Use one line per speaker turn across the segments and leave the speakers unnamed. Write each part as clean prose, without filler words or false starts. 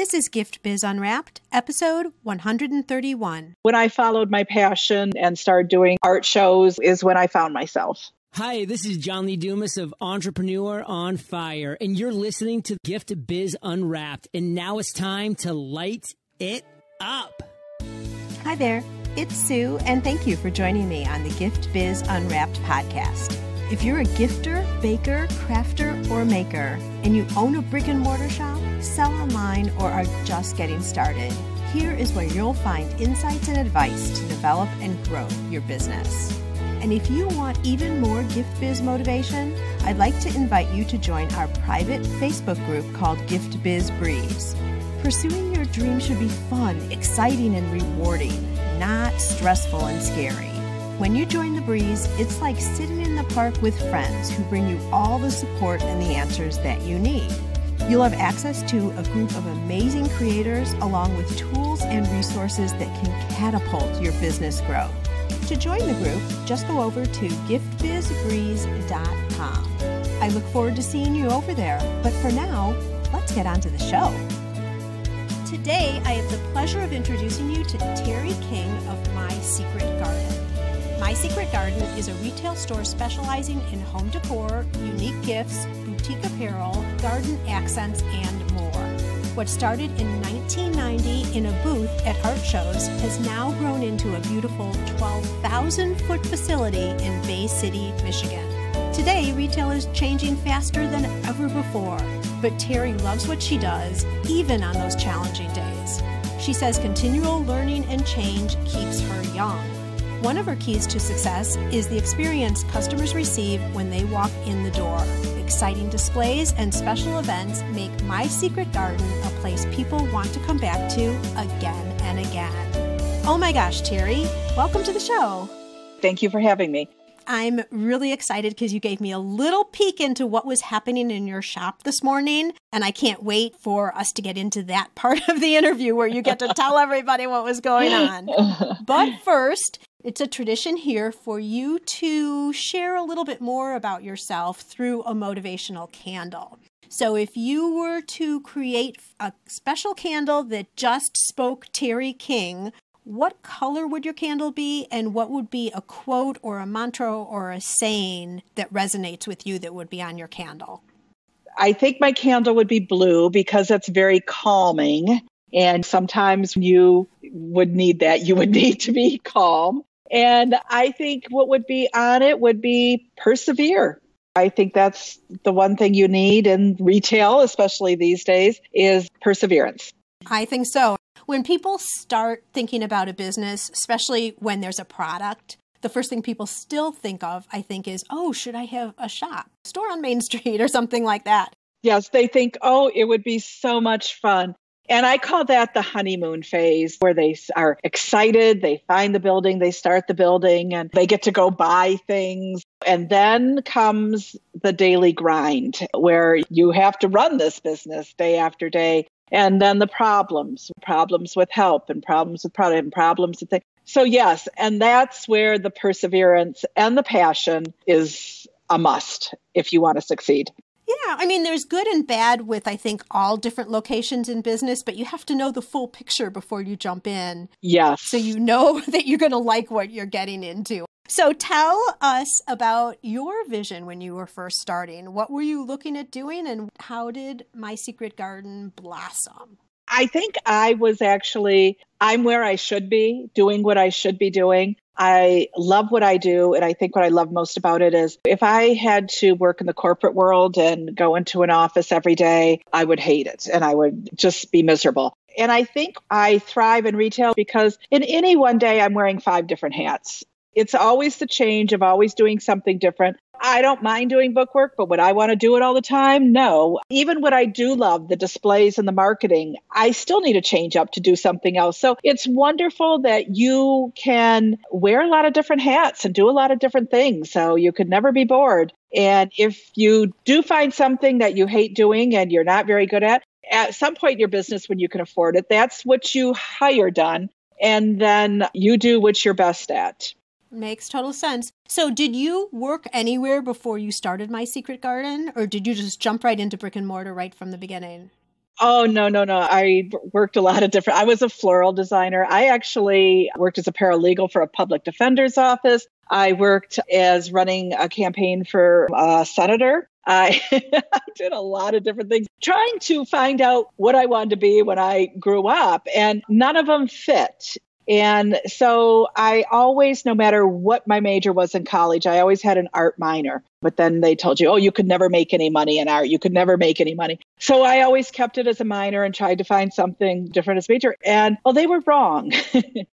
This is Gift Biz Unwrapped, episode 131.
When I followed my passion and started doing art shows is when I found myself.
Hi, this is John Lee Dumas of Entrepreneur on Fire, and you're listening to Gift Biz Unwrapped. And now it's time to light it up.
Hi there, it's Sue, and thank you for joining me on the Gift Biz Unwrapped podcast. If you're a gifter, baker, crafter, or maker, and you own a brick and mortar shop, sell online, or are just getting started, here is where you'll find insights and advice to develop and grow your business. And if you want even more gift biz motivation, I'd like to invite you to join our private Facebook group called Gift Biz Breeze. Pursuing your dream should be fun, exciting, and rewarding, not stressful and scary. When you join the Breeze, it's like sitting in the park with friends who bring you all the support and the answers that you need. You'll have access to a group of amazing creators along with tools and resources that can catapult your business growth. To join the group, just go over to giftbizbreeze.com. I look forward to seeing you over there, but for now, let's get on to the show. Today, I have the pleasure of introducing you to Terri King of My Secret Garden. My Secret Garden is a retail store specializing in home decor, unique gifts, boutique apparel, garden accents, and more. What started in 1990 in a booth at art shows has now grown into a beautiful 12,000-foot facility in Bay City, Michigan. Today, retail is changing faster than ever before, but Terri loves what she does, even on those challenging days. She says continual learning and change keeps her young. One of her keys to success is the experience customers receive when they walk in the door. Exciting displays and special events make My Secret Garden a place people want to come back to again and again. Oh my gosh, Terri, welcome to the show.
Thank you for having me.
I'm really excited because you gave me a little peek into what was happening in your shop this morning, and I can't wait for us to get into that part of the interview where you get to tell everybody what was going on. But first, it's a tradition here for you to share a little bit more about yourself through a motivational candle. So if you were to create a special candle that just spoke Terri King, what color would your candle be, and what would be a quote or a mantra or a saying that resonates with you that would be on your candle?
I think my candle would be blue because it's very calming. And sometimes you would need that. You would need to be calm. And I think what would be on it would be persevere. I think that's the one thing you need in retail, especially these days, is perseverance.
I think so. When people start thinking about a business, especially when there's a product, the first thing people still think of, I think, is, oh, should I have a shop, store on Main Street or something like that?
Yes, they think, oh, it would be so much fun. And I call that the honeymoon phase, where they are excited, they find the building, they start the building, and they get to go buy things. And then comes the daily grind, where you have to run this business day after day. And then the problems with help and problems with product and problems with things. So yes, and that's where the perseverance and the passion is a must if you want to succeed.
Yeah, I mean, there's good and bad with, I think, all different locations in business, but you have to know the full picture before you jump in.
Yes.
So you know that you're going to like what you're getting into. So tell us about your vision when you were first starting. What were you looking at doing, and how did My Secret Garden blossom?
I think I'm where I should be, doing what I should be doing. I love what I do. And I think what I love most about it is if I had to work in the corporate world and go into an office every day, I would hate it and I would just be miserable. And I think I thrive in retail because in any one day, I'm wearing 5 different hats. It's always the change of always doing something different. I don't mind doing book work, but would I want to do it all the time? No. Even what I do love, the displays and the marketing, I still need to change up to do something else. So it's wonderful that you can wear a lot of different hats and do a lot of different things. So you could never be bored. And if you do find something that you hate doing and you're not very good at some point in your business when you can afford it, that's what you hire done. And then you do what you're best at.
Makes total sense. So did you work anywhere before you started My Secret Garden, or did you just jump right into brick and mortar right from the beginning?
Oh, no, no, no. I worked a lot of different, I was a floral designer. I actually worked as a paralegal for a public defender's office. I worked as running a campaign for a senator. I, I did a lot of different things, trying to find out what I wanted to be when I grew up, and none of them fit. And so I always, no matter what my major was in college, I always had an art minor. But then they told you, oh, you could never make any money in art. You could never make any money. So I always kept it as a minor and tried to find something different as major. And well, they were wrong.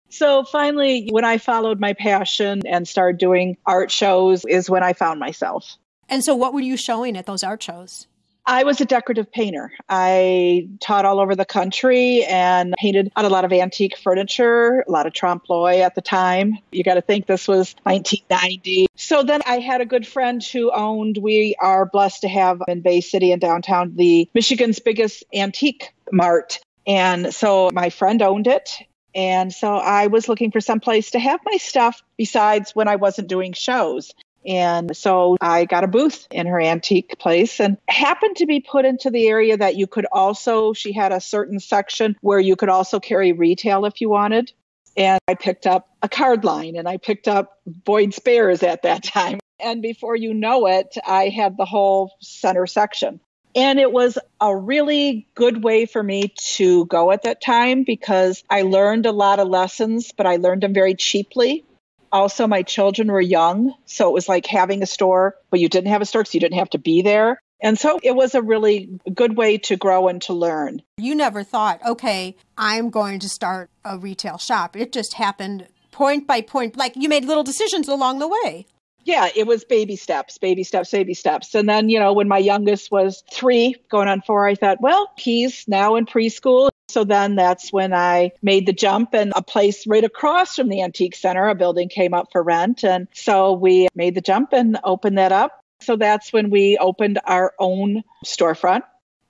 So finally, when I followed my passion and started doing art shows is when I found myself.
And so what were you showing at those art shows?
I was a decorative painter. I taught all over the country and painted on a lot of antique furniture, a lot of trompe l'oeil at the time. You got to think this was 1990. So then I had a good friend who owned, we are blessed to have in Bay City and downtown, the Michigan's biggest Antique Mart. And so my friend owned it. And so I was looking for some place to have my stuff besides when I wasn't doing shows. And so I got a booth in her antique place and happened to be put into the area that you could also, she had a certain section where you could also carry retail if you wanted. And I picked up a card line and I picked up Boyd Spares at that time. And before you know it, I had the whole center section. And it was a really good way for me to go at that time because I learned a lot of lessons, but I learned them very cheaply. Also, my children were young, so it was like having a store, but you didn't have a store, so you didn't have to be there. And so it was a really good way to grow and to learn.
You never thought, okay, I'm going to start a retail shop. It just happened point by point, like you made little decisions along the way.
Yeah, it was baby steps, baby steps, baby steps. And then, when my youngest was 3, going on 4, I thought, well, he's now in preschool. So then that's when I made the jump, and a place right across from the Antique Center, a building came up for rent. And so we made the jump and opened that up. So that's when we opened our own storefront.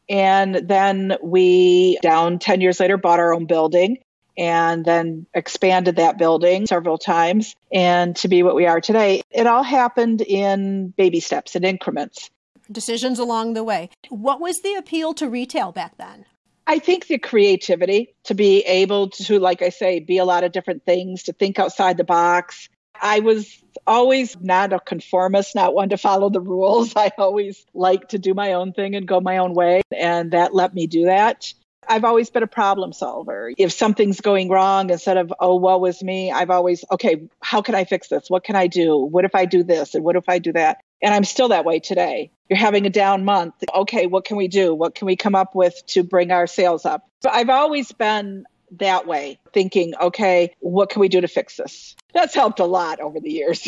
And then we, down 10 years later, bought our own building and then expanded that building several times and to be what we are today. It all happened in baby steps and increments.
Decisions along the way. What was the appeal to retail back then?
I think the creativity to be able to, like I say, be a lot of different things, to think outside the box. I was always not a conformist, not one to follow the rules. I always liked to do my own thing and go my own way, and that let me do that. I've always been a problem solver. If something's going wrong, instead of, oh, woe is me, I've always, okay, how can I fix this? What can I do? What if I do this? And what if I do that? And I'm still that way today. You're having a down month. Okay, what can we do? What can we come up with to bring our sales up? So I've always been that way, thinking, okay, what can we do to fix this? That's helped a lot over the years.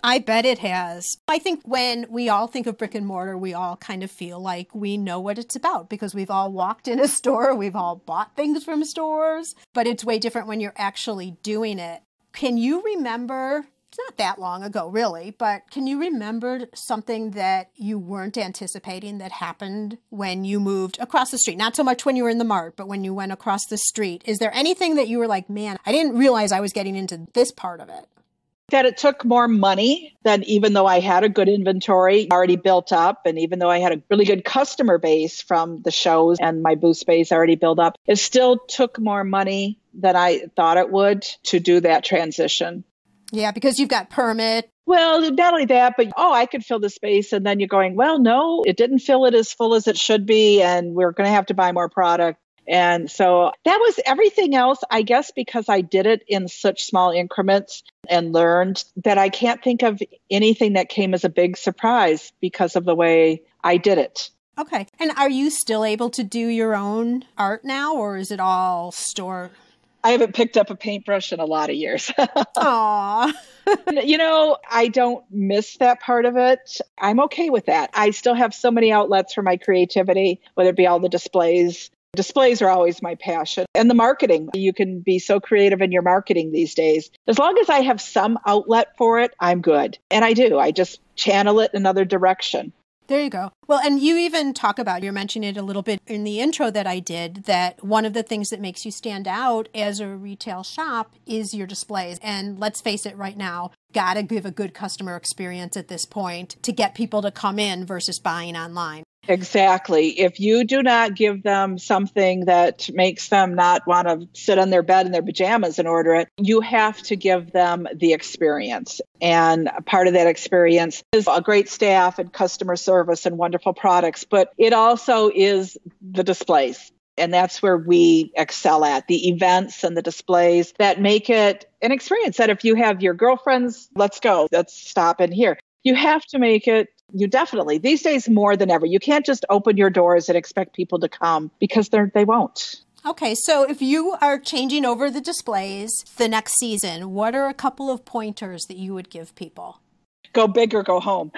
I bet it has. I think when we all think of brick and mortar, we all kind of feel like we know what it's about because we've all walked in a store, we've all bought things from stores, but it's way different when you're actually doing it. Can you remember, it's not that long ago really, but can you remember something that you weren't anticipating that happened when you moved across the street? Not so much when you were in the mart, but when you went across the street. Is there anything that you were like, man, I didn't realize I was getting into this part of it?
That it took more money than, even though I had a good inventory already built up, and even though I had a really good customer base from the shows and my booth space already built up, it still took more money than I thought it would to do that transition.
Yeah, because you've got permit.
Well, not only that, but, I could fill the space. And then you're going, well, no, it didn't fill it as full as it should be. And we're going to have to buy more product. And so that was everything else, I guess, because I did it in such small increments and learned that I can't think of anything that came as a big surprise because of the way I did it.
Okay. And are you still able to do your own art now, or is it all store?
I haven't picked up a paintbrush in a lot of years.
Aw.
I don't miss that part of it. I'm okay with that. I still have so many outlets for my creativity, whether it be all the displays. Displays are always my passion. And the marketing. You can be so creative in your marketing these days. As long as I have some outlet for it, I'm good. And I do. I just channel it in another direction.
There you go. Well, and you even talk about, you're mentioning it a little bit in the intro that I did, that one of the things that makes you stand out as a retail shop is your displays. And let's face it right now, got to give a good customer experience at this point to get people to come in versus buying online.
Exactly. If you do not give them something that makes them not want to sit on their bed in their pajamas and order it, you have to give them the experience. And part of that experience is a great staff and customer service and wonderful products, but it also is the displays. And that's where we excel at the events and the displays that make it an experience that if you have your girlfriends, let's go, let's stop in here. You have to make it, you definitely, these days more than ever, you can't just open your doors and expect people to come because they won't.
Okay, so if you are changing over the displays the next season, what are a couple of pointers that you would give people?
Go big or go home.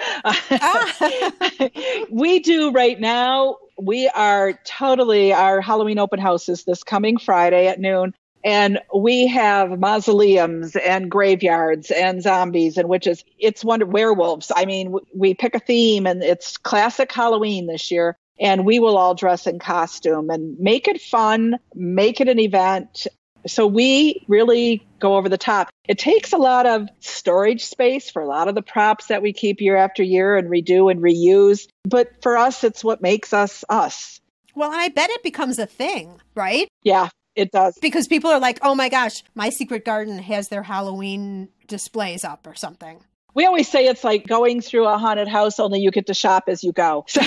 We do right now. We are our Halloween open house is this coming Friday at noon. And we have mausoleums and graveyards and zombies and witches. It's werewolves. I mean, we pick a theme and it's classic Halloween this year. And we will all dress in costume and make it fun, make it an event. So we really go over the top. It takes a lot of storage space for a lot of the props that we keep year after year and redo and reuse. But for us, it's what makes us us.
Well, and I bet it becomes a thing, right?
Yeah, it does.
Because people are like, oh my gosh, my secret garden has their Halloween displays up or something.
We always say it's like going through a haunted house, only you get to shop as you go, so,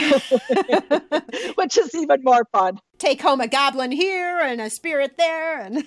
which is even more fun.
Take home a goblin here and a spirit there. And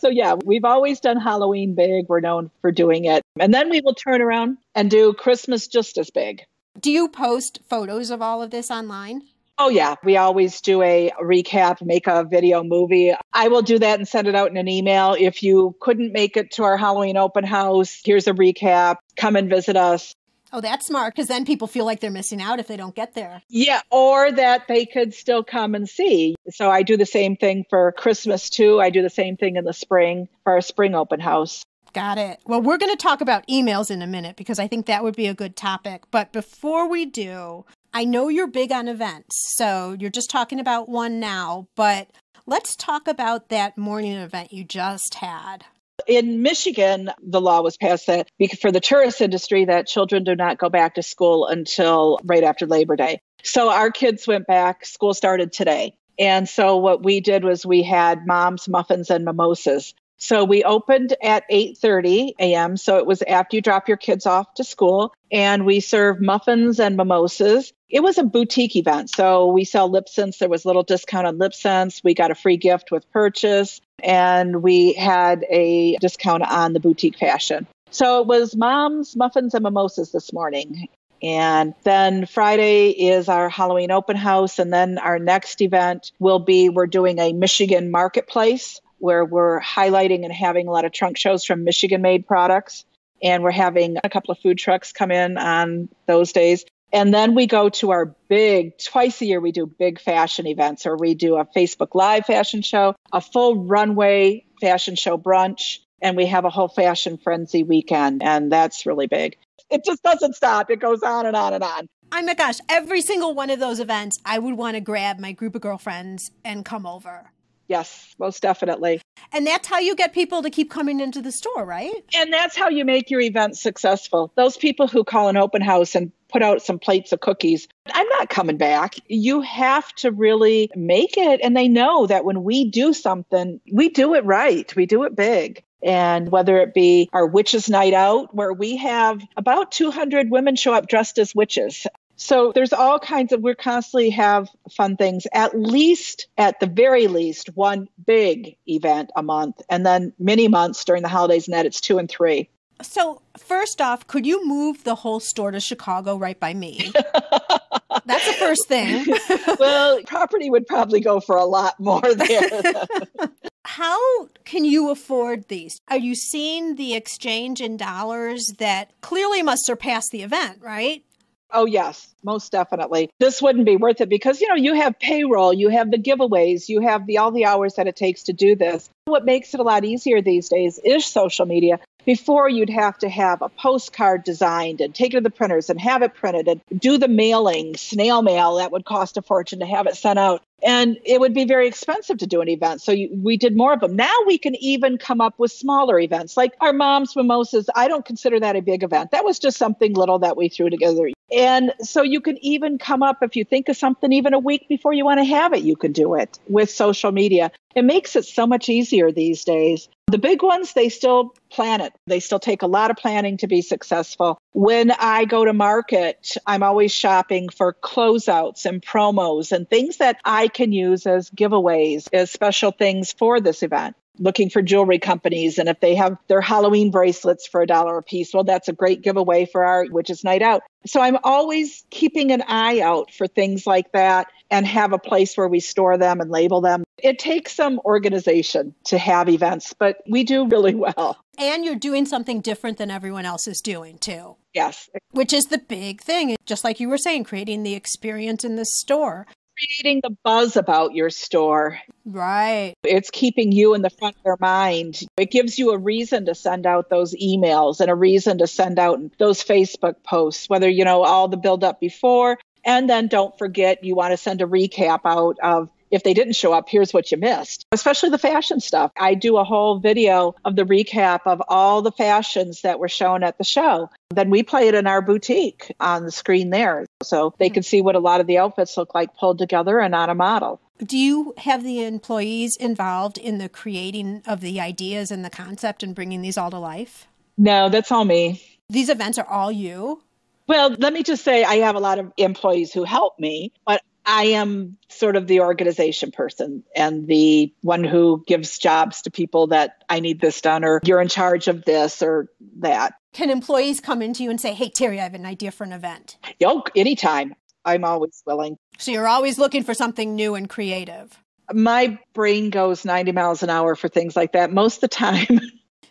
So yeah, we've always done Halloween big. We're known for doing it. And then we will turn around and do Christmas just as big.
Do you post photos of all of this online?
Oh, yeah. We always do a recap, make a video movie. I will do that and send it out in an email. If you couldn't make it to our Halloween open house, here's a recap. Come and visit us.
Oh, that's smart, because then people feel like they're missing out if they don't get there.
Yeah, or that they could still come and see. So I do the same thing for Christmas, too. I do the same thing in the spring for our spring open house.
Got it. Well, we're going to talk about emails in a minute, because I think that would be a good topic. But before we do, I know you're big on events, so you're just talking about one now, but let's talk about that morning event you just had.
In Michigan, the law was passed that for the tourist industry that children do not go back to school until right after Labor Day. So our kids went back. School started today. And so what we did was we had moms, muffins, and mimosas. So we opened at 8:30 a.m. So it was after you drop your kids off to school. And we served muffins and mimosas. It was a boutique event. So we sell lip scents. There was a little discount on lip scents. We got a free gift with purchase. And we had a discount on the boutique fashion. So it was moms, muffins, and mimosas this morning. And then Friday is our Halloween open house. And then our next event will be, we're doing a Michigan marketplace where we're highlighting and having a lot of trunk shows from Michigan-made products. And we're having a couple of food trucks come in on those days. And then we go to our twice a year, we do big fashion events, or we do a Facebook Live fashion show, a full runway fashion show brunch, and we have a whole fashion frenzy weekend. And that's really big. It just doesn't stop. It goes on and on and on.
Oh my gosh, every single one of those events, I would want to grab my group of girlfriends and come over.
Yes, most definitely.
And that's how you get people to keep coming into the store, right?
And that's how you make your event successful. Those people who call an open house and put out some plates of cookies, I'm not coming back. You have to really make it. And they know that when we do something, we do it right. We do it big. And whether it be our witches' night out, where we have about 200 women show up dressed as witches. So there's all kinds of, we constantly have fun things, at the very least, one big event a month, and then mini months during the holidays, and that it's 2 and 3.
So first off, could you move the whole store to Chicago right by me? That's the first thing.
Well, property would probably go for a lot more there.
How can you afford these? Are you seeing the exchange in dollars that clearly must surpass the event, right?
Oh, yes, most definitely. This wouldn't be worth it because, you have payroll, you have the giveaways, you have all the hours that it takes to do this. What makes it a lot easier these days is social media. Before, you'd have to have a postcard designed and take it to the printers and have it printed and do the mailing, snail mail, that would cost a fortune to have it sent out. And it would be very expensive to do an event. So we did more of them. Now we can even come up with smaller events like our mom's mimosas. I don't consider that a big event. That was just something little that we threw together. And so you can even come up, if you think of something even a week before you want to have it, you can do it with social media. It makes it so much easier these days. The big ones, they still plan it. They still take a lot of planning to be successful. When I go to market, I'm always shopping for closeouts and promos and things that I can use as giveaways, as special things for this event. Looking for jewelry companies, and if they have their Halloween bracelets for $1 a piece, well, that's a great giveaway for our Witches Night Out. So I'm always keeping an eye out for things like that and have a place where we store them and label them. It takes some organization to have events, but we do really well.
And you're doing something different than everyone else is doing too.
Yes.
Which is the big thing. Just like you were saying, creating the experience in the store.
Creating the buzz about your store.
Right.
It's keeping you in the front of their mind. It gives you a reason to send out those emails and a reason to send out those Facebook posts, whether, all the build up before. And then don't forget, you want to send a recap out of, if they didn't show up, here's what you missed, especially the fashion stuff. I do a whole video of the recap of all the fashions that were shown at the show. Then we play it in our boutique on the screen there. So they can see what a lot of the outfits look like pulled together and on a model.
Do you have the employees involved in the creating of the ideas and the concept and bringing these all to life?
No, that's all me.
These events are all you?
Well, let me just say I have a lot of employees who help me, but I am sort of the organization person and the one who gives jobs to people that I need this done, or you're in charge of this or that.
Can employees come into you and say, hey, Terri, I have an idea for an event?
Anytime. I'm always willing.
So you're always looking for something new and creative.
My brain goes 90 miles an hour for things like that most of the time.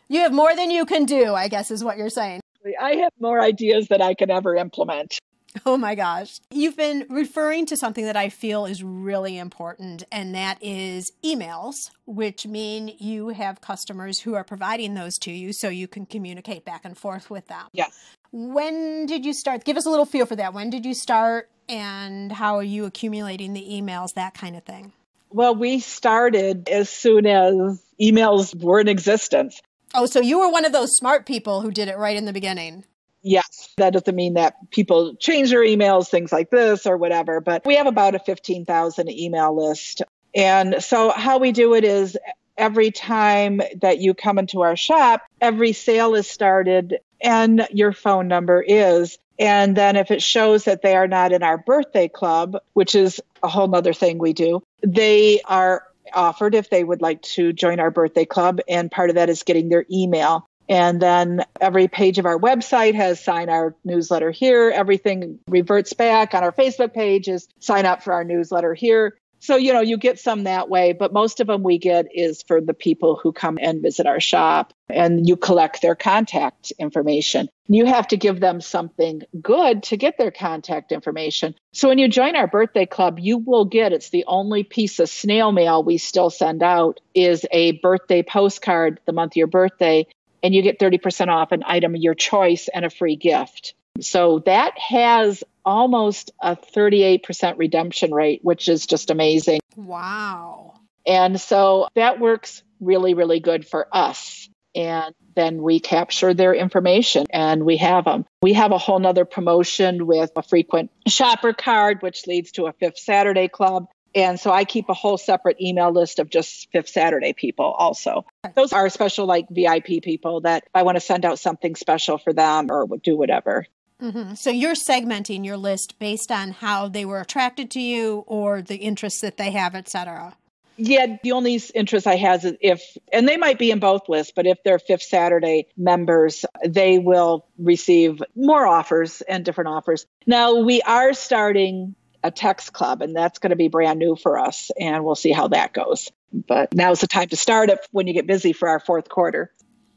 You have more than you can do, I guess is what you're saying.
I have more ideas than I can ever implement.
Oh my gosh. You've been referring to something that I feel is really important, and that is emails, which mean you have customers who are providing those to you so you can communicate back and forth with them.
Yes.
When did you start? Give us a little feel for that. When did you start, and how are you accumulating the emails, that kind of thing?
Well, we started as soon as emails were in existence.
Oh, so you were one of those smart people who did it right in the beginning.
Yes, that doesn't mean that people change their emails, things like this or whatever, but we have about a 15,000 email list. And so how we do it is every time that you come into our shop, every sale is started and your phone number is. And then if it shows that they are not in our birthday club, which is a whole nother thing we do, they are offered if they would like to join our birthday club. And part of that is getting their email. And then every page of our website has sign our newsletter here. Everything reverts back on our Facebook page is sign up for our newsletter here. So, you get some that way, but most of them we get is for the people who come and visit our shop, and you collect their contact information. You have to give them something good to get their contact information. So when you join our birthday club, you will get, it's the only piece of snail mail we still send out, is a birthday postcard the month of your birthday. And you get 30% off an item of your choice and a free gift. So that has almost a 38% redemption rate, which is just amazing.
Wow.
And so that works really, really good for us. And then we capture their information and we have them. We have a whole nother promotion with a frequent shopper card, which leads to a Fifth Saturday club. And so I keep a whole separate email list of just Fifth Saturday people also. Those are special, like VIP people that I want to send out something special for them or do whatever.
Mm-hmm. So you're segmenting your list based on how they were attracted to you or the interests that they have, et cetera.
Yeah, the only interest I have is and they might be in both lists, but if they're Fifth Saturday members, they will receive more offers and different offers. Now, we are starting a text club, and that's going to be brand new for us, and we'll see how that goes. But now's the time to start it when you get busy for our fourth quarter.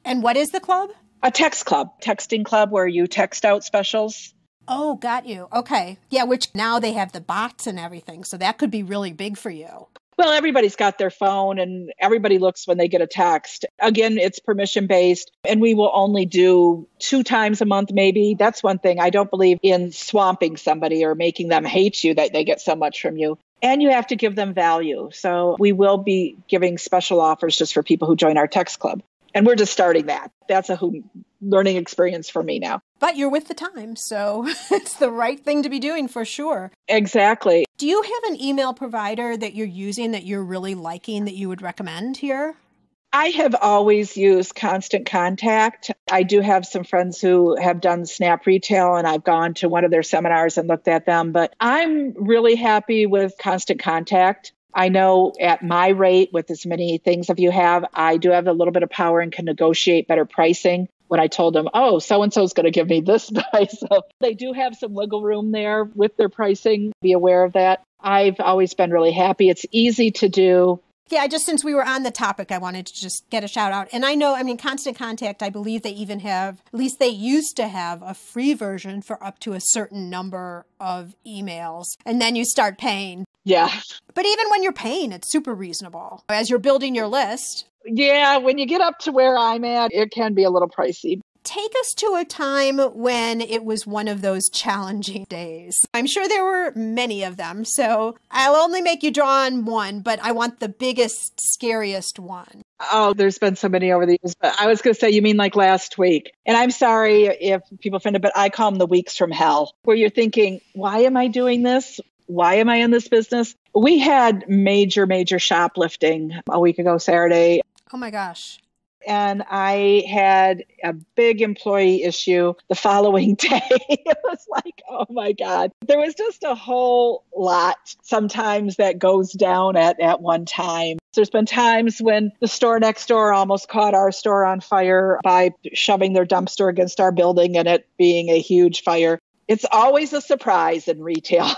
And what is the club?
A text club, texting club where you text out specials.
Oh, got you. Okay. Yeah, which now they have the bots and everything, so that could be really big for you.
Well, everybody's got their phone and everybody looks when they get a text. Again, it's permission based and we will only do 2 times a month, maybe. That's one thing. I don't believe in swamping somebody or making them hate you that they get so much from you. And you have to give them value. So we will be giving special offers just for people who join our text club. And we're just starting that. That's a learning experience for me now.
But you're with the times, so it's the right thing to be doing for sure.
Exactly.
Do you have an email provider that you're using that you're really liking that you would recommend here?
I have always used Constant Contact. I do have some friends who have done Snap Retail, and I've gone to one of their seminars and looked at them. But I'm really happy with Constant Contact. I know at my rate, with as many things as you have, I do have a little bit of power and can negotiate better pricing. When I told them, oh, so-and-so is going to give me this price. So they do have some wiggle room there with their pricing. Be aware of that. I've always been really happy. It's easy to do.
Yeah, just since we were on the topic, I wanted to just get a shout out. And I know, Constant Contact, I believe they even have, at least they used to have a free version for up to a certain number of emails. And then you start paying.
Yeah.
But even when you're paying, it's super reasonable. As you're building your list.
Yeah, when you get up to where I'm at, it can be a little pricey.
Take us to a time when it was one of those challenging days. I'm sure there were many of them, so I'll only make you draw on one, but I want the biggest, scariest one.
Oh, there's been so many over the years, but I was going to say, you mean like last week. And I'm sorry if people offend it, but I call them the weeks from hell, where you're thinking, why am I doing this? Why am I in this business? We had major shoplifting a week ago, Saturday.
Oh my gosh.
And I had a big employee issue the following day. It was like, oh my God. There was just a whole lot sometimes that goes down at one time. There's been times when the store next door almost caught our store on fire by shoving their dumpster against our building and it being a huge fire. It's always a surprise in retail.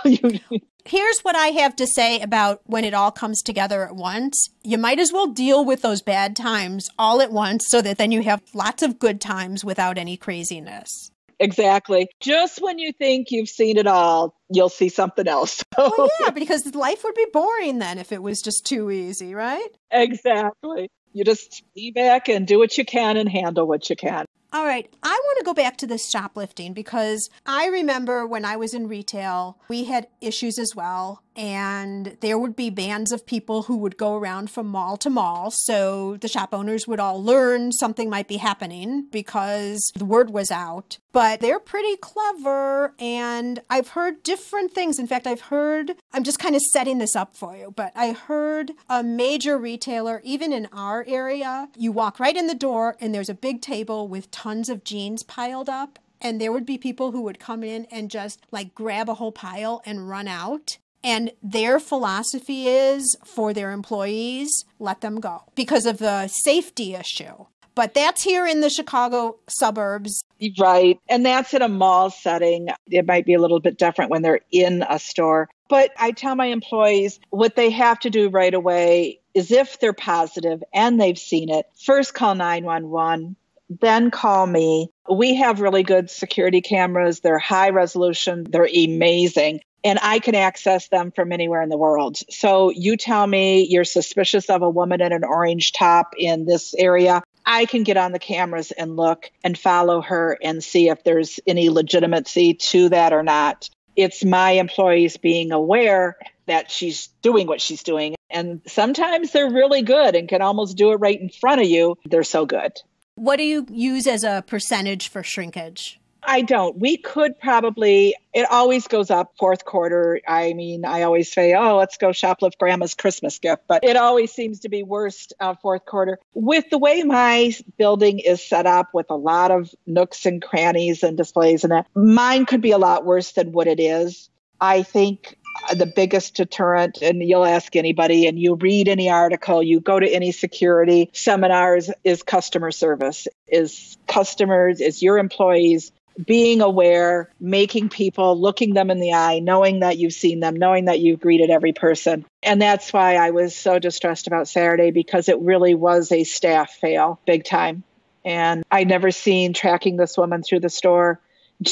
Here's what I have to say about when it all comes together at once. You might as well deal with those bad times all at once so that then you have lots of good times without any craziness.
Exactly. Just when you think you've seen it all, you'll see something else.
Well, yeah, because life would be boring then if it was just too easy, right?
Exactly. You just be back and do what you can and handle what you can.
All right. I want to go back to this shoplifting because I remember when I was in retail, we had issues as well. And there would be bands of people who would go around from mall to mall. So the shop owners would all learn something might be happening because the word was out. But they're pretty clever. And I've heard different things. In fact, I'm just kind of setting this up for you, but I heard a major retailer, even in our area, you walk right in the door and there's a big table with tons of jeans piled up. And there would be people who would come in and just like grab a whole pile and run out. And their philosophy is for their employees, let them go because of the safety issue. But that's here in the Chicago suburbs.
Right. And that's in a mall setting. It might be a little bit different when they're in a store. But I tell my employees what they have to do right away is if they're positive and they've seen it, first call 911. Then call me. We have really good security cameras. They're high resolution. They're amazing. And I can access them from anywhere in the world. So you tell me you're suspicious of a woman in an orange top in this area. I can get on the cameras and look and follow her and see if there's any legitimacy to that or not. It's my employees being aware that she's doing what she's doing. And sometimes they're really good and can almost do it right in front of you. They're so good.
What do you use as a percentage for shrinkage?
I don't. We could probably, it always goes up fourth quarter. I mean, I always say, oh, let's go shoplift grandma's Christmas gift, but it always seems to be worst fourth quarter. With the way my building is set up with a lot of nooks and crannies and displays and that, mine could be a lot worse than what it is. I think the biggest deterrent, and you'll ask anybody and you read any article, you go to any security seminars, is customer service, is customers, is your employees being aware, making people, looking them in the eye, knowing that you've seen them, knowing that you've greeted every person. And that's why I was so distressed about Saturday, because it really was a staff fail, big time. And I'd never seen tracking this woman through the store.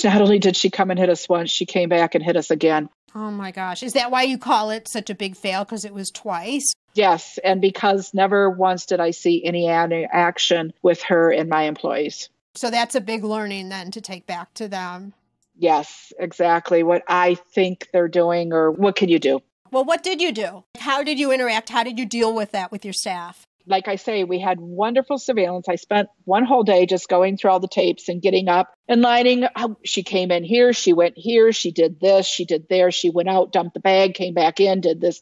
Not only did she come and hit us once, she came back and hit us again.
Oh my gosh. Is that why you call it such a big fail? Because it was twice?
Yes. And because never once did I see any action with her and my employees.
So that's a big learning then to take back to them.
Yes, exactly. What I think they're doing, or what can you do?
Well, what did you do? How did you interact? How did you deal with that with your staff?
Like I say, we had wonderful surveillance. I spent one whole day just going through all the tapes and getting up and lining. She came in here, she went here, she did this, she did there, she went out, dumped the bag, came back in, did this,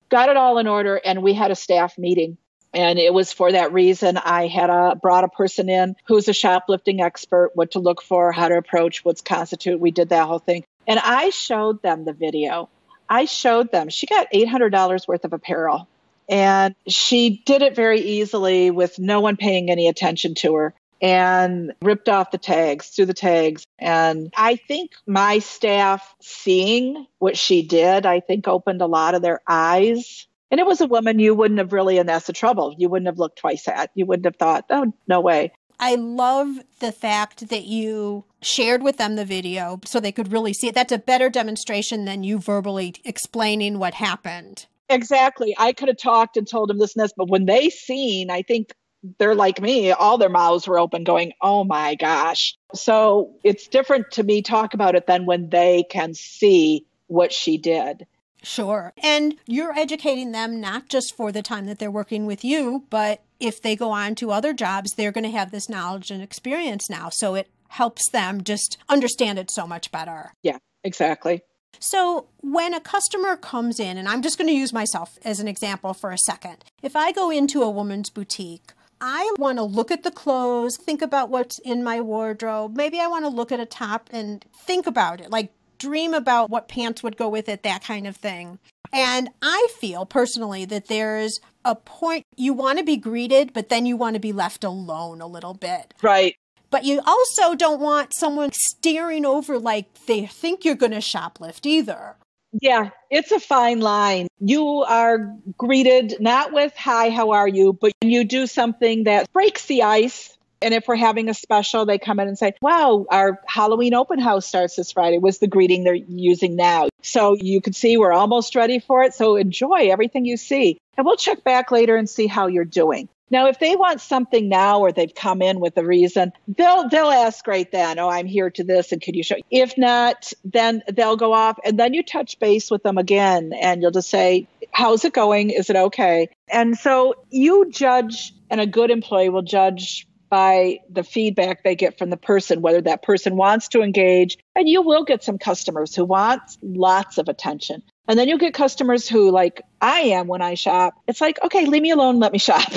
got it all in order. And we had a staff meeting. And it was for that reason I had brought a person in who's a shoplifting expert, what to look for, how to approach, what's constitute. We did that whole thing. And I showed them the video. I showed them. She got $800 worth of apparel. And she did it very easily with no one paying any attention to her and ripped off the tags, threw the tags. And I think my staff seeing what she did, I think opened a lot of their eyes. And it was a woman you wouldn't have really, and that's the trouble, you wouldn't have looked twice at. You wouldn't have thought, oh, no way.
I love the fact that you shared with them the video so they could really see it. That's a better demonstration than you verbally explaining what happened.
Exactly. I could have talked and told them this and this, but when they seen, I think they're like me, all their mouths were open going, oh my gosh. So it's different to me talk about it than when they can see what she did.
Sure. And you're educating them not just for the time that they're working with you, but if they go on to other jobs, they're going to have this knowledge and experience now. So it helps them just understand it so much better.
Yeah, exactly.
So when a customer comes in, and I'm just going to use myself as an example for a second. If I go into a woman's boutique, I want to look at the clothes, think about what's in my wardrobe. Maybe I want to look at a top and think about it, like dream about what pants would go with it, that kind of thing. And I feel personally that there's a point you want to be greeted, but then you want to be left alone a little bit.
Right.
But you also don't want someone staring over like they think you're going to shoplift either.
Yeah, it's a fine line. You are greeted not with, hi, how are you? But you do something that breaks the ice. And if we're having a special, they come in and say, wow, our Halloween open house starts this Friday, was the greeting they're using now. So you can see we're almost ready for it. So enjoy everything you see. And we'll check back later and see how you're doing. Now, if they want something now or they've come in with a reason, they'll ask right then, oh, I'm here to this and could you show? If not, then they'll go off and then you touch base with them again and you'll just say, how's it going? Is it okay? And so you judge, and a good employee will judge by the feedback they get from the person, whether that person wants to engage. And you will get some customers who want lots of attention. And then you'll get customers who, like I am when I shop, it's like, okay, leave me alone, let me shop.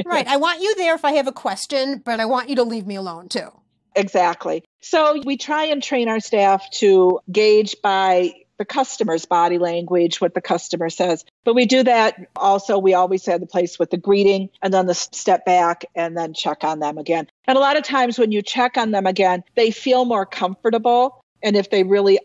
Right. I want you there if I have a question, but I want you to leave me alone too.
Exactly. So we try and train our staff to gauge by the customer's body language, what the customer says. But we do that also. We always have the place with the greeting and then the step back and then check on them again. And a lot of times when you check on them again, they feel more comfortable. And if they really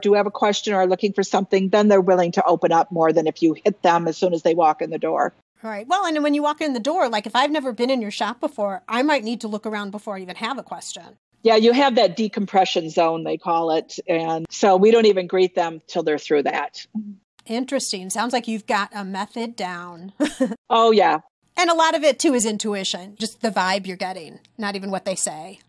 do have a question or are looking for something, then they're willing to open up more than if you hit them as soon as they walk in the door.
Right. Well, and when you walk in the door, like if I've never been in your shop before, I might need to look around before I even have a question.
Yeah, you have that decompression zone, they call it. And so we don't even greet them till they're through that.
Interesting. Sounds like you've got a method down.
Oh, yeah.
And a lot of it, too, is intuition, just the vibe you're getting, not even what they say.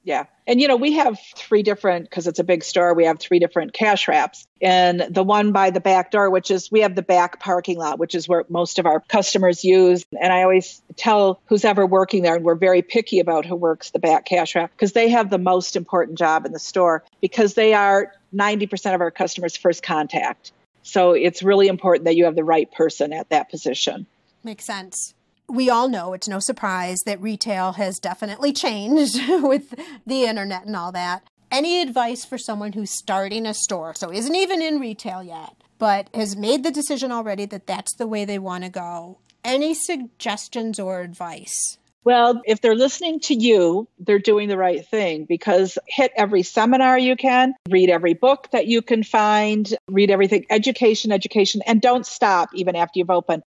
Yeah. And, we have 3 different, because it's a big store, we have 3 different cash wraps. And the one by the back door, we have the back parking lot, which is where most of our customers use. And I always tell who's ever working there, and we're very picky about who works the back cash wrap, because they have the most important job in the store, because they are 90% of our customers' first contact. So it's really important that you have the right person at that position.
Makes sense. We all know, it's no surprise, that retail has definitely changed with the internet and all that. Any advice for someone who's starting a store, so isn't even in retail yet, but has made the decision already that that's the way they want to go? Any suggestions or advice?
Well, if they're listening to you, they're doing the right thing, because hit every seminar you can, read every book that you can find, read everything, education, and don't stop even after you've opened.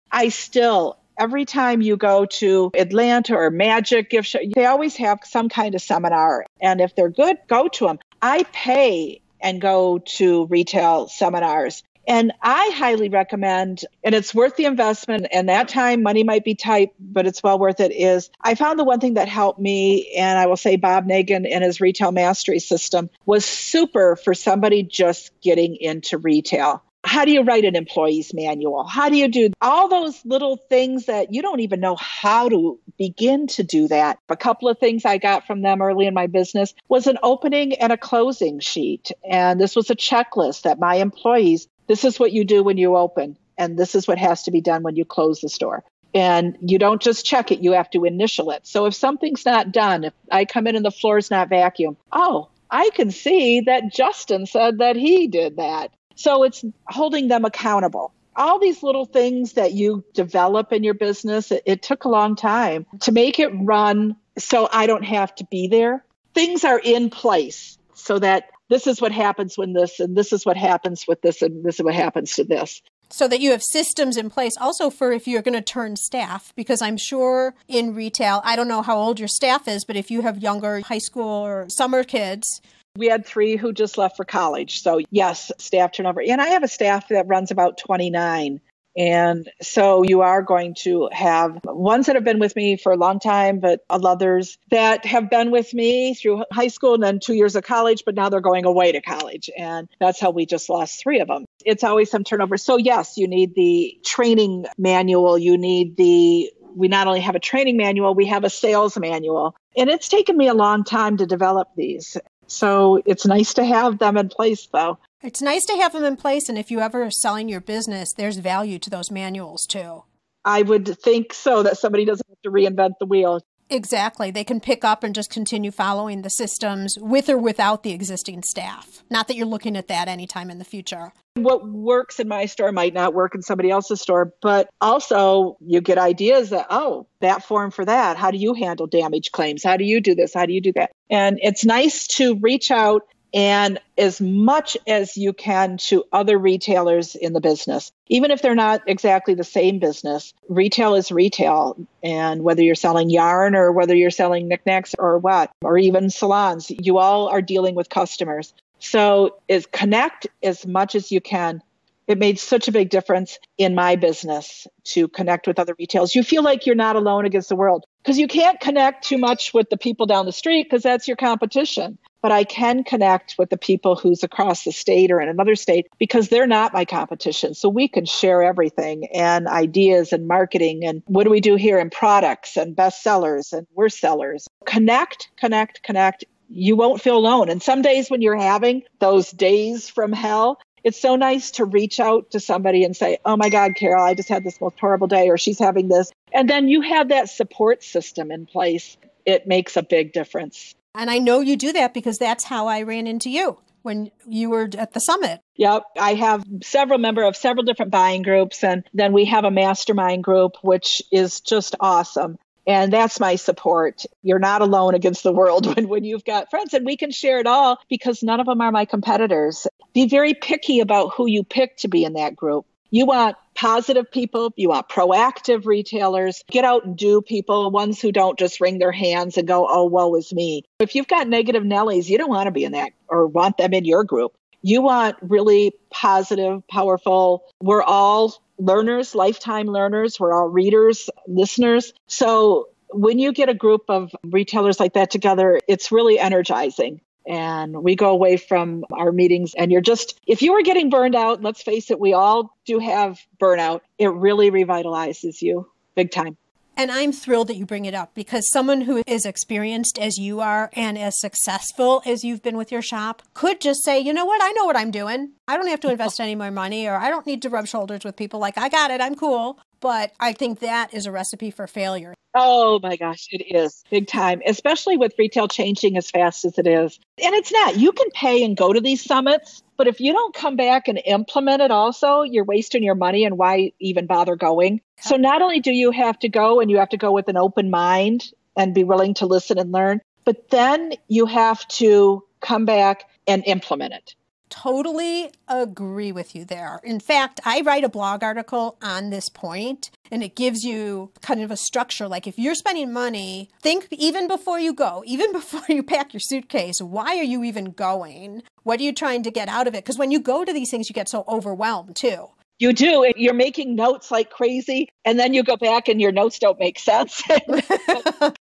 Every time you go to Atlanta or Magic gift show, they always have some kind of seminar. And if they're good, go to them. I pay and go to retail seminars. And I highly recommend, and it's worth the investment, and that time money might be tight, but it's well worth it, I found the one thing that helped me, and I will say Bob Nagin and his retail mastery system was super for somebody just getting into retail. How do you write an employee's manual? How do you do all those little things that you don't even know how to begin to do that? A couple of things I got from them early in my business was an opening and a closing sheet. And this was a checklist that my employees, this is what you do when you open, and this is what has to be done when you close the store. And you don't just check it, you have to initial it. So if something's not done, if I come in and the floor's not vacuumed, oh, I can see that Justin said that he did that. So it's holding them accountable. All these little things that you develop in your business, it took a long time to make it run so I don't have to be there. Things are in place so that this is what happens when this, and this is what happens with this, and this is what happens to this.
So that you have systems in place also for if you're going to turn staff, because I'm sure in retail, I don't know how old your staff is, but if you have younger high school or summer kids.
We had 3 who just left for college. So yes, staff turnover. And I have a staff that runs about 29. And so you are going to have ones that have been with me for a long time, but others that have been with me through high school and then 2 years of college, but now they're going away to college. And that's how we just lost 3 of them. It's always some turnover. So yes, you need the training manual. We not only have a training manual, we have a sales manual. And it's taken me a long time to develop these. So it's nice to have them in place, though.
It's nice to have them in place. And if you ever are selling your business, there's value to those manuals, too.
I would think so, that somebody doesn't have to reinvent the wheel.
Exactly. They can pick up and just continue following the systems with or without the existing staff. Not that you're looking at that anytime in the future.
What works in my store might not work in somebody else's store, but also you get ideas that, oh, that form for that. How do you handle damage claims? How do you do this? How do you do that? And it's nice to reach out and as much as you can to other retailers in the business, even if they're not exactly the same business. Retail is retail. And whether you're selling yarn or whether you're selling knickknacks or what, or even salons, you all are dealing with customers. So is connect as much as you can. It made such a big difference in my business to connect with other retailers. You feel like you're not alone against the world because you can't connect too much with the people down the street because that's your competition. But I can connect with the people who's across the state or in another state because they're not my competition. So we can share everything and ideas and marketing and what do we do here in products and bestsellers and we're sellers. Connect, connect, connect. You won't feel alone. And some days when you're having those days from hell, it's so nice to reach out to somebody and say, oh my God, Carol, I just had this most horrible day, or she's having this. And then you have that support system in place. It makes a big difference.
And I know you do that because that's how I ran into you when you were at the summit.
Yep. I have several members of several different buying groups. And then we have a mastermind group, which is just awesome. And that's my support. You're not alone against the world when you've got friends, and we can share it all because none of them are my competitors. Be very picky about who you pick to be in that group. You want positive people. You want proactive retailers. Get out and do people, ones who don't just wring their hands and go, oh, woe is me. If you've got negative Nellies, you don't want to be in that or want them in your group. You want really positive, powerful. We're all learners, lifetime learners. We're all readers, listeners. So when you get a group of retailers like that together, it's really energizing. And we go away from our meetings and if you were getting burned out, let's face it, we all do have burnout. It really revitalizes you big time.
And I'm thrilled that you bring it up because someone who is experienced as you are and as successful as you've been with your shop could just say, you know what? I know what I'm doing. I don't have to invest any more money, or I don't need to rub shoulders with people like, I got it. I'm cool. But I think that is a recipe for failure.
Oh my gosh, it is big time, especially with retail changing as fast as it is. And it's not, you can pay and go to these summits, but if you don't come back and implement it also, you're wasting your money and why even bother going? So not only do you have to go and you have to go with an open mind and be willing to listen and learn, but then you have to come back and implement it.
Totally agree with you there. In fact, I write a blog article on this point, and it gives you kind of a structure. Like if you're spending money, think even before you go, even before you pack your suitcase, why are you even going? What are you trying to get out of it? Because when you go to these things, you get so overwhelmed too.
You do. And you're making notes like crazy. And then you go back and your notes don't make sense.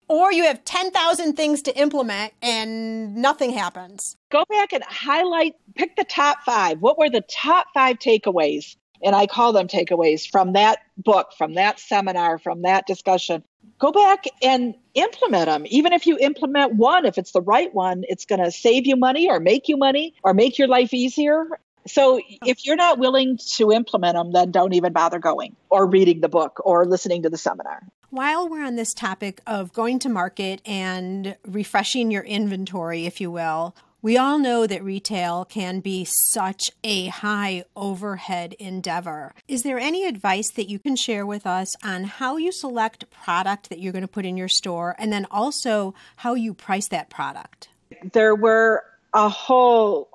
Or you have 10,000 things to implement and nothing happens.
Go back and highlight, pick the top 5. What were the top 5 takeaways? And I call them takeaways from that book, from that seminar, from that discussion. Go back and implement them. Even if you implement one, if it's the right one, it's going to save you money or make your life easier. So if you're not willing to implement them, then don't even bother going or reading the book or listening to the seminar.
While we're on this topic of going to market and refreshing your inventory, if you will, we all know that retail can be such a high overhead endeavor. Is there any advice that you can share with us on how you select product that you're going to put in your store, and then also how you price that product?
There were a whole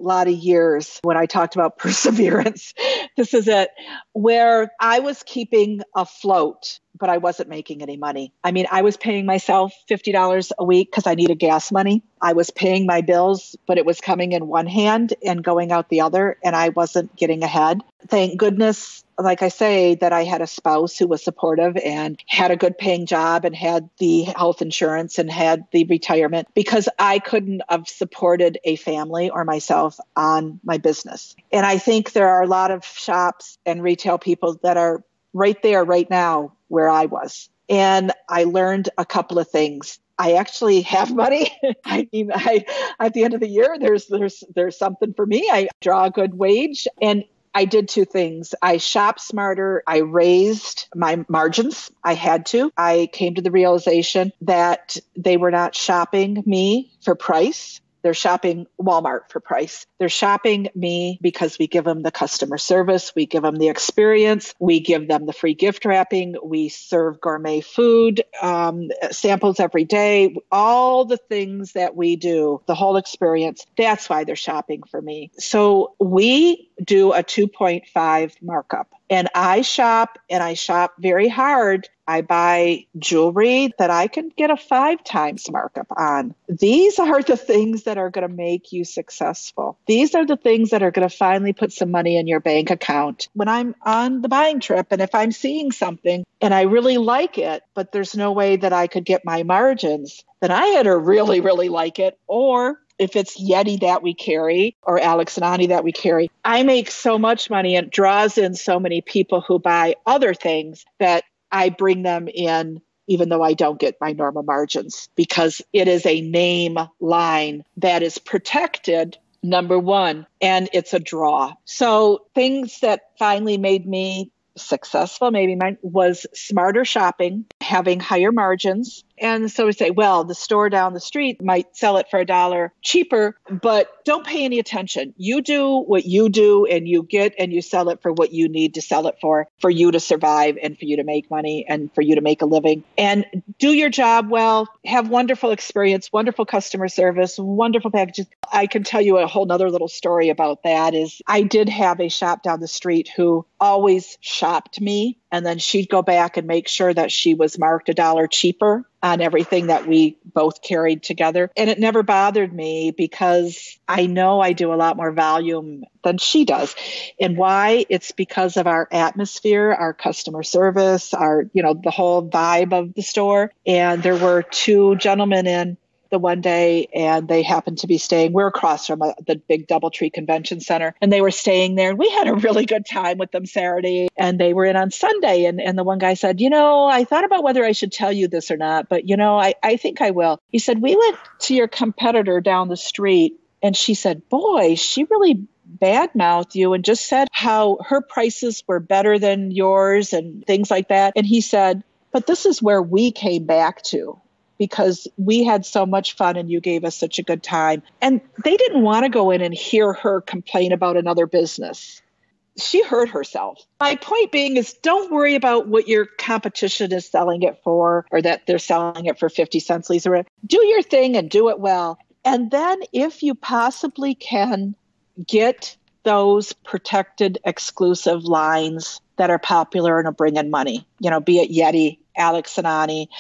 lot of years when I talked about perseverance. This is it, where I was keeping afloat, but I wasn't making any money. I mean, I was paying myself $50 a week because I needed gas money. I was paying my bills, but it was coming in one hand and going out the other, and I wasn't getting ahead. Thank goodness, like I say, that I had a spouse who was supportive and had a good paying job and had the health insurance and had the retirement, because I couldn't have supported a family or myself on my business. And I think there are a lot of shops and retail people that are right there right now where I was. And I learned a couple of things. I actually have money. I mean, at the end of the year, there's something for me. I draw a good wage, and I did 2 things. I shopped smarter. I raised my margins. I had to. I came to the realization that they were not shopping me for price. They're shopping Walmart for price. They're shopping me because we give them the customer service. We give them the experience. We give them the free gift wrapping. We serve gourmet food, samples every day, all the things that we do, the whole experience. That's why they're shopping for me. So we do a 2.5 markup. And I shop very hard. I buy jewelry that I can get a 5 times markup on. These are the things that are going to make you successful. These are the things that are going to finally put some money in your bank account. When I'm on the buying trip, and if I'm seeing something and I really like it, but there's no way that I could get my margins, then I had to really, really like it. Or if it's Yeti that we carry or Alex and Ani that we carry, I make so much money and it draws in so many people who buy other things that I bring them in, even though I don't get my normal margins, because it is a name line that is protected, number one, and it's a draw. So things that finally made me successful, maybe mine, was smarter shopping, having higher margins. And so we say, well, the store down the street might sell it for $1 cheaper, but don't pay any attention. You do what you do, and you get and you sell it for what you need to sell it for you to survive and for you to make money and for you to make a living. And do your job well, have wonderful experience, wonderful customer service, wonderful packages. I can tell you a whole nother little story about that. Is I did have a shop down the street who always shopped me, and then she'd go back and make sure that she was marked $1 cheaper on everything that we both carried together. And it never bothered me because I know I do a lot more volume than she does. And why? It's because of our atmosphere, our customer service, the whole vibe of the store. And there were 2 gentlemen in the one day, and they happened to be staying. We're across from the big Doubletree Convention Center, and they were staying there. And we had a really good time with them Saturday, and they were in on Sunday. And the one guy said, I thought about whether I should tell you this or not, but I think I will. He said, we went to your competitor down the street, and she said, boy, she really badmouthed you and just said how her prices were better than yours and things like that. And he said, but this is where we came back to, because we had so much fun and you gave us such a good time. And they didn't want to go in and hear her complain about another business. She hurt herself. My point being is, don't worry about what your competition is selling it for, or that they're selling it for 50 cents, Lisa. Do your thing and do it well. And then if you possibly can, get those protected exclusive lines that are popular and are bringing money, be it Yeti, Alex and Ani,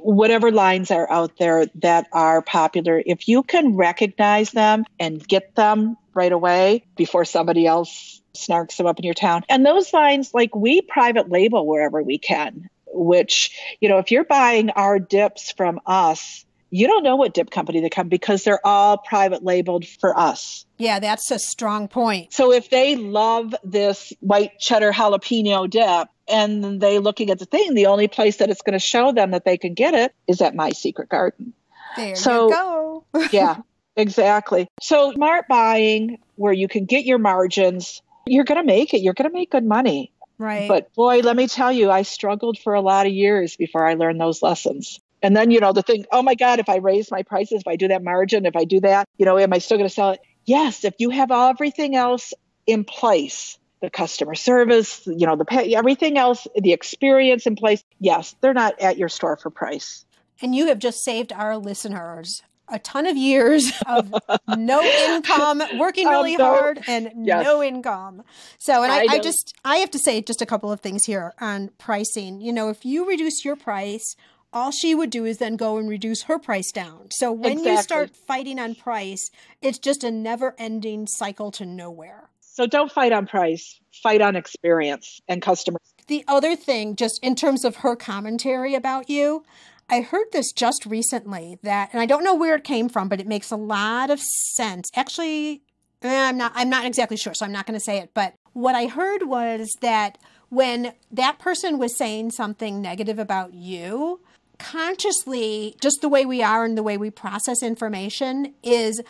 whatever lines are out there that are popular. If you can recognize them and get them right away before somebody else snarks them up in your town. And those lines, like we private label wherever we can, which, if you're buying our dips from us, you don't know what dip company they come because they're all private labeled for us.
Yeah, that's a strong point.
So if they love this white cheddar jalapeno dip and they looking at the thing, the only place that it's going to show them that they can get it is at My Secret Garden.
There you go.
Yeah, exactly. So smart buying where you can get your margins, you're going to make it. You're going to make good money.
Right.
But boy, let me tell you, I struggled for a lot of years before I learned those lessons. And then, the thing, oh my God, if I raise my prices, if I do that margin, if I do that, am I still going to sell it? Yes, if you have everything else in place, the customer service, the pay, everything else, the experience in place, yes, they're not at your store for price.
And you have just saved our listeners a ton of years of no income, working really hard and no income. So, and I have to say just a couple of things here on pricing. If you reduce your price, all she would do is then go and reduce her price down. So when you start fighting on price, it's just a never-ending cycle to nowhere.
So don't fight on price, fight on experience and customers.
The other thing, just in terms of her commentary about you, I heard this just recently and I don't know where it came from, but it makes a lot of sense. Actually, I'm not exactly sure, so I'm not going to say it. But what I heard was that when that person was saying something negative about you, consciously, just the way we are and the way we process information is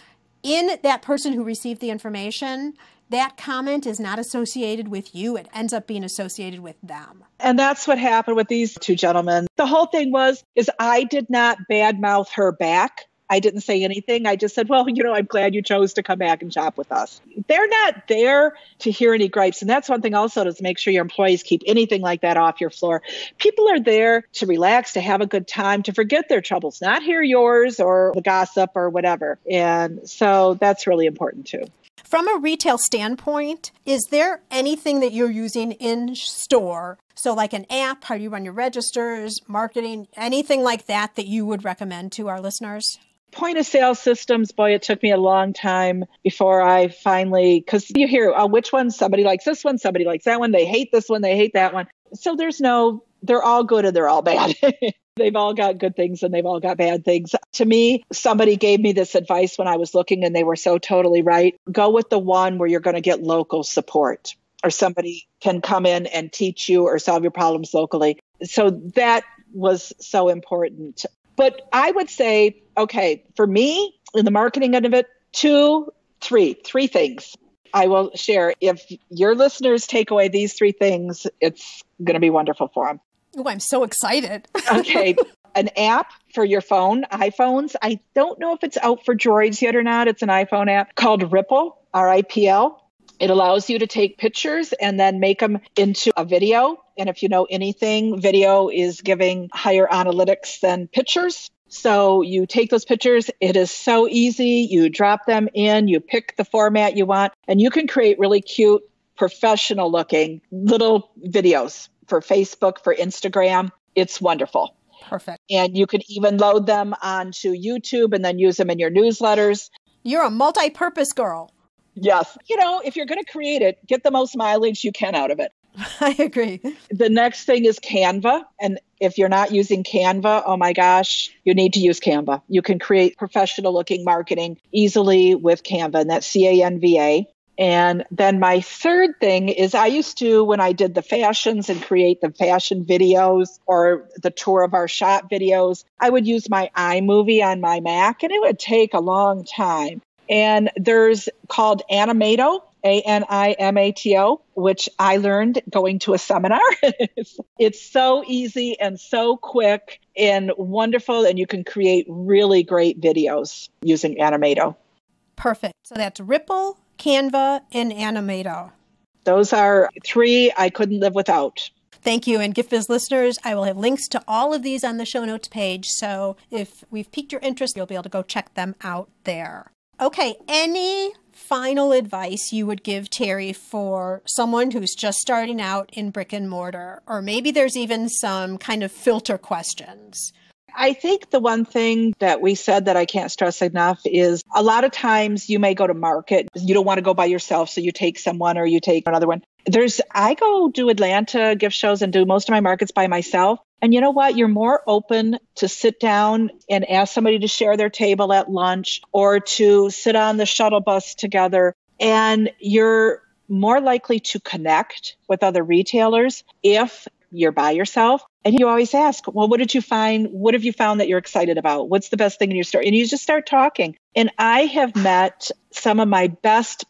in that person who received the information, that comment is not associated with you. It ends up being associated with them.
And that's what happened with these two gentlemen. The whole thing is I did not badmouth her back. I didn't say anything. I just said, well, I'm glad you chose to come back and shop with us. They're not there to hear any gripes. And that's one thing also to make sure your employees keep anything like that off your floor. People are there to relax, to have a good time, to forget their troubles, not hear yours or the gossip or whatever. And so that's really important too.
From a retail standpoint, is there anything that you're using in store? So like an app, how you run your registers, marketing, anything like that you would recommend to our listeners?
Point of sale systems, boy, it took me a long time before I finally, because you hear, which one? Somebody likes this one, somebody likes that one. They hate this one, they hate that one. So they're all good and they're all bad. They've all got good things and they've all got bad things. To me, somebody gave me this advice when I was looking and they were so totally right. Go with the one where you're going to get local support or somebody can come in and teach you or solve your problems locally. So that was so important. But I would say, okay, for me, in the marketing end of it, three things I will share. If your listeners take away these three things, it's going to be wonderful for them.
Oh, I'm so excited.
Okay. An app for your phone, iPhones. I don't know if it's out for Droids yet or not. It's an iPhone app called Ripple, RIPL. It allows you to take pictures and then make them into a video. And if you know anything, video is giving higher analytics than pictures. So you take those pictures. It is so easy. You drop them in, you pick the format you want, and you can create really cute, professional looking little videos for Facebook, for Instagram. It's wonderful.
Perfect.
And you can even load them onto YouTube and then use them in your newsletters.
You're a multi-purpose girl.
Yes. If you're going to create it, get the most mileage you can out of it.
I agree.
The next thing is Canva. And if you're not using Canva, oh my gosh, you need to use Canva. You can create professional looking marketing easily with Canva, and that's Canva. And then my third thing is I used to, when I did the fashions and create the fashion videos or the tour of our shop videos, I would use my iMovie on my Mac, and it would take a long time. And there's called Animato, Animato, which I learned going to a seminar. It's so easy and so quick and wonderful, and you can create really great videos using Animato.
Perfect. So that's Ripple, Canva, and Animato.
Those are three I couldn't live without.
Thank you. And Gift Biz listeners, I will have links to all of these on the show notes page. So if we've piqued your interest, you'll be able to go check them out there. Okay, any final advice you would give, Terri, for someone who's just starting out in brick and mortar? Or maybe there's even some kind of filter questions.
I think the one thing that we said that I can't stress enough is a lot of times you may go to market. You don't want to go by yourself. So you take someone or you take another one. I go do Atlanta gift shows and do most of my markets by myself. And you know what? You're more open to sit down and ask somebody to share their table at lunch or to sit on the shuttle bus together. And you're more likely to connect with other retailers if you're by yourself. And you always ask, well, what did you find? What have you found that you're excited about? What's the best thing in your store? And you just start talking. And I have met some of my best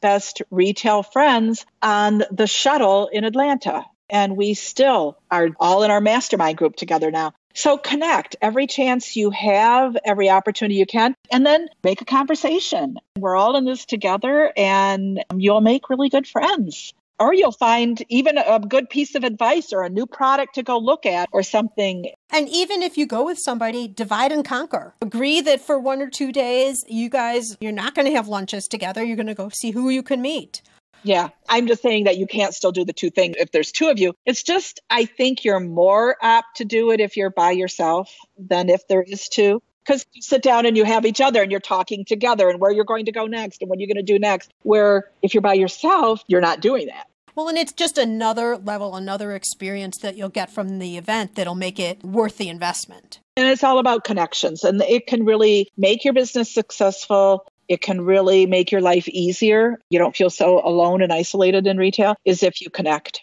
retail friends on the shuttle in Atlanta. And we still are all in our mastermind group together now. So connect every chance you have, every opportunity you can, and then make a conversation. We're all in this together and you'll make really good friends. Or you'll find even a good piece of advice or a new product to go look at or something.
And even if you go with somebody, divide and conquer. Agree that for 1 or 2 days, you're not going to have lunches together. You're going to go see who you can meet.
Yeah, I'm just saying that you can't still do the two things if there's two of you. It's just, I think you're more apt to do it if you're by yourself than if there is two. Because you sit down and you have each other and you're talking together and where you're going to go next and what you're going to do next. Where if you're by yourself, you're not doing that.
Well, and it's just another level, another experience that you'll get from the event that'll make it worth the investment.
And it's all about connections. And it can really make your business successful. It can really make your life easier. You don't feel so alone and isolated in retail is if you connect.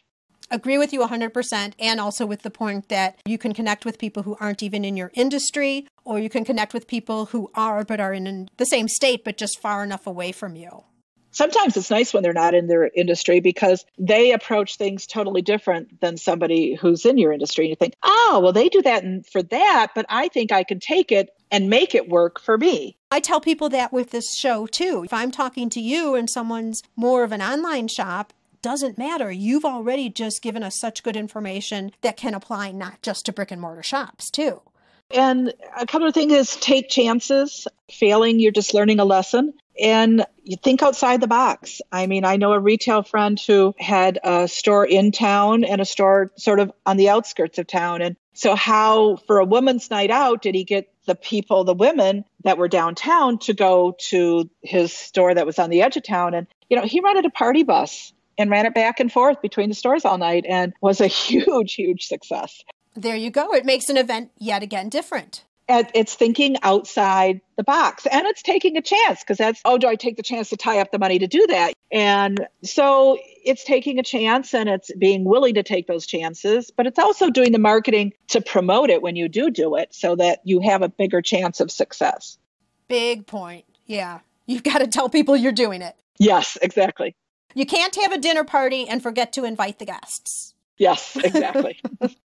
Agree with you 100%. And also with the point that you can connect with people who aren't even in your industry, or you can connect with people who are, but are in the same state, but just far enough away from you.
Sometimes it's nice when they're not in their industry because they approach things totally different than somebody who's in your industry. And you think, oh, well, they do that for that, but I think I can take it and make it work for me.
I tell people that with this show too. If I'm talking to you and someone's more of an online shop, doesn't matter. You've already just given us such good information that can apply not just to brick and mortar shops too.
And a couple of things is take chances. Failing, you're just learning a lesson. And you think outside the box. I mean, I know a retail friend who had a store in town and a store sort of on the outskirts of town. And so how, for a woman's night out, did he get the women that were downtown to go to his store that was on the edge of town? And, he rented a party bus and ran it back and forth between the stores all night and was a huge, huge success.
There you go. It makes an event yet again different.
And it's thinking outside the box and it's taking a chance because do I take the chance to tie up the money to do that? And so it's taking a chance and it's being willing to take those chances, but it's also doing the marketing to promote it when you do it so that you have a bigger chance of success.
Big point. Yeah. You've got to tell people you're doing it.
Yes, exactly.
You can't have a dinner party and forget to invite the guests.
Yes, exactly.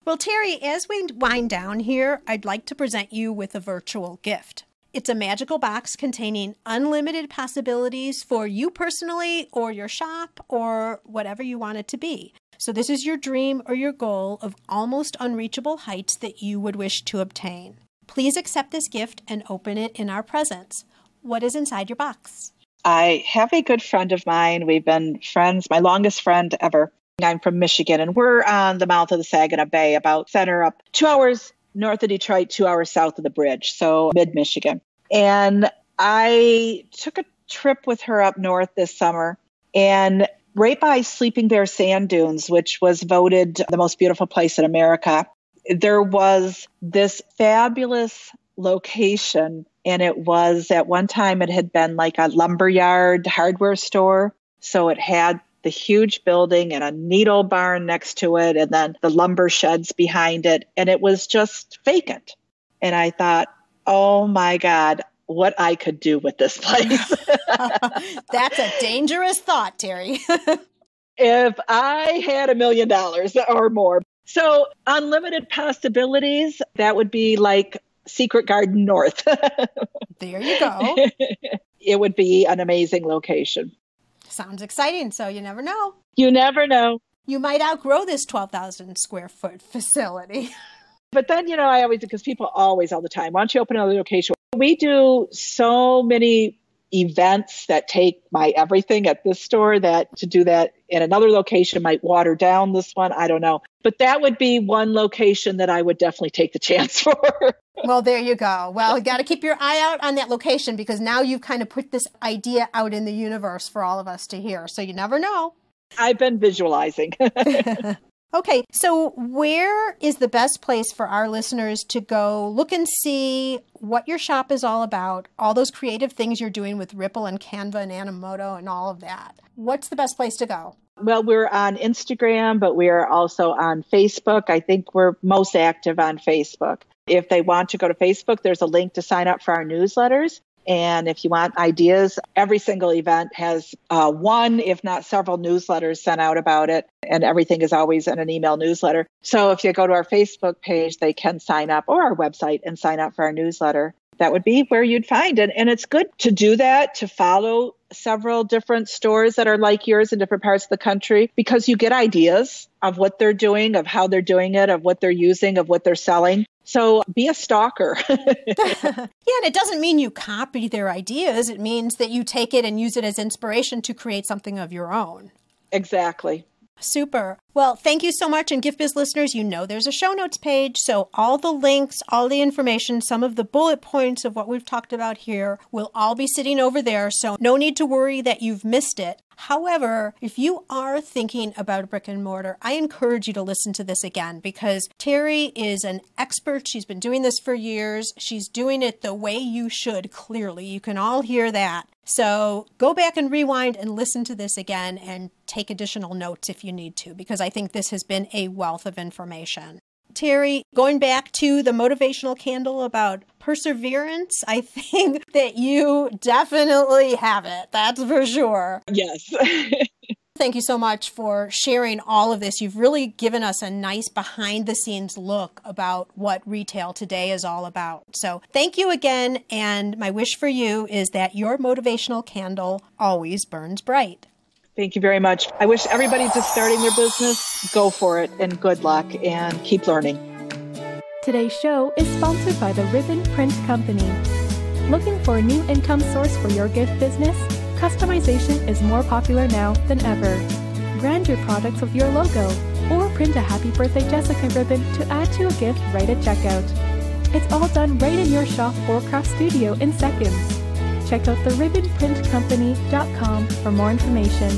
Well, Terri, as we wind down here, I'd like to present you with a virtual gift. It's a magical box containing unlimited possibilities for you personally or your shop or whatever you want it to be. So this is your dream or your goal of almost unreachable heights that you would wish to obtain. Please accept this gift and open it in our presence. What is inside your box?
I have a good friend of mine. We've been friends, my longest friend ever. I'm from Michigan, and we're on the mouth of the Saginaw Bay, about center up 2 hours north of Detroit, 2 hours south of the bridge, so mid-Michigan. And I took a trip with her up north this summer, and right by Sleeping Bear Sand Dunes, which was voted the most beautiful place in America, there was this fabulous location, and it was, at one time, it had been like a lumberyard hardware store, so it had the huge building and a needle barn next to it, and then the lumber sheds behind it. And it was just vacant. And I thought, oh my God, what I could do with this place.
That's a dangerous thought, Terri.
If I had $1 million or more. So unlimited possibilities, that would be like Secret Garden North.
There you go.
It would be an amazing location.
Sounds exciting. So you never know.
You never know.
You might outgrow this 12,000 square foot facility.
But then, I always, because people always all the time, why don't you open another location? We do so many events that take my everything at this store that to do that in another location might water down this one. I don't know. But that would be one location that I would definitely take the chance for.
Well, there you go. Well, you got to keep your eye out on that location because now you've kind of put this idea out in the universe for all of us to hear. So you never know.
I've been visualizing.
Okay, so where is the best place for our listeners to go look and see what your shop is all about, all those creative things you're doing with Ripple and Canva and Animoto and all of that? What's the best place to go?
Well, we're on Instagram, but we are also on Facebook. I think we're most active on Facebook. If they want to go to Facebook, there's a link to sign up for our newsletters. And if you want ideas, every single event has one, if not several newsletters sent out about it. And everything is always in an email newsletter. So if you go to our Facebook page, they can sign up, or our website and sign up for our newsletter. That would be where you'd find it. And it's good to do that, to follow several different stores that are like yours in different parts of the country, because you get ideas of what they're doing, of how they're doing it, of what they're using, of what they're selling. So be a stalker.
Yeah, and it doesn't mean you copy their ideas. It means that you take it and use it as inspiration to create something of your own.
Exactly.
Super. Well, thank you so much. And Gift Biz listeners, you know there's a show notes page. So all the links, all the information, some of the bullet points of what we've talked about here will all be sitting over there. So no need to worry that you've missed it. However, if you are thinking about a brick and mortar, I encourage you to listen to this again because Terri is an expert. She's been doing this for years. She's doing it the way you should, clearly. You can all hear that. So go back and rewind and listen to this again and take additional notes if you need to, because I think this has been a wealth of information. Terri, going back to the motivational candle about perseverance, I think that you definitely have it. That's for sure.
Yes.
Thank you so much for sharing all of this. You've really given us a nice behind the scenes look about what retail today is all about. So thank you again. And my wish for you is that your motivational candle always burns bright.
Thank you very much. I wish everybody just starting their business, go for it and good luck and keep learning.
Today's show is sponsored by the Ribbon Print Company. Looking for a new income source for your gift business? Customization is more popular now than ever. Brand your products with your logo or print a Happy Birthday Jessica ribbon to add to a gift right at checkout. It's all done right in your shop or craft studio in seconds. Check out theribbonprintcompany.com for more information.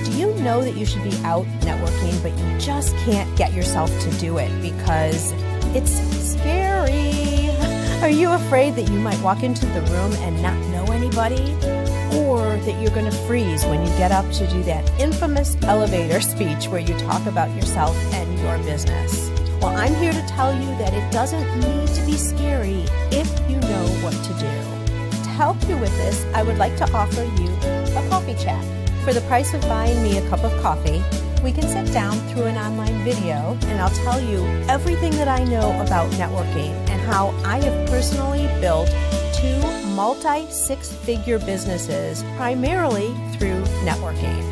Do you know that you should be out networking, but you just can't get yourself to do it because it's scary? Are you afraid that you might walk into the room and not know anybody? Or that you're going to freeze when you get up to do that infamous elevator speech where you talk about yourself and your business? Well, I'm here to tell you that it doesn't need to be scary if you know what to do. To help you with this, I would like to offer you a coffee chat. For the price of buying me a cup of coffee, we can sit down through an online video and I'll tell you everything that I know about networking and how I have personally built 2 multi-six-figure businesses primarily through networking.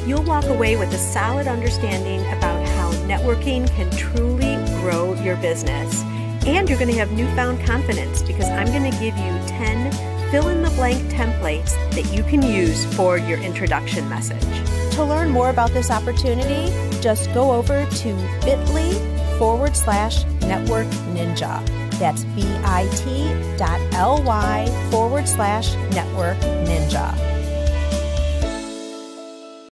You'll walk away with a solid understanding about how networking can truly grow your business. And you're going to have newfound confidence because I'm going to give you 10 fill-in-the-blank templates that you can use for your introduction message. To learn more about this opportunity, just go over to bit.ly/network ninja. That's bit.ly/network ninja.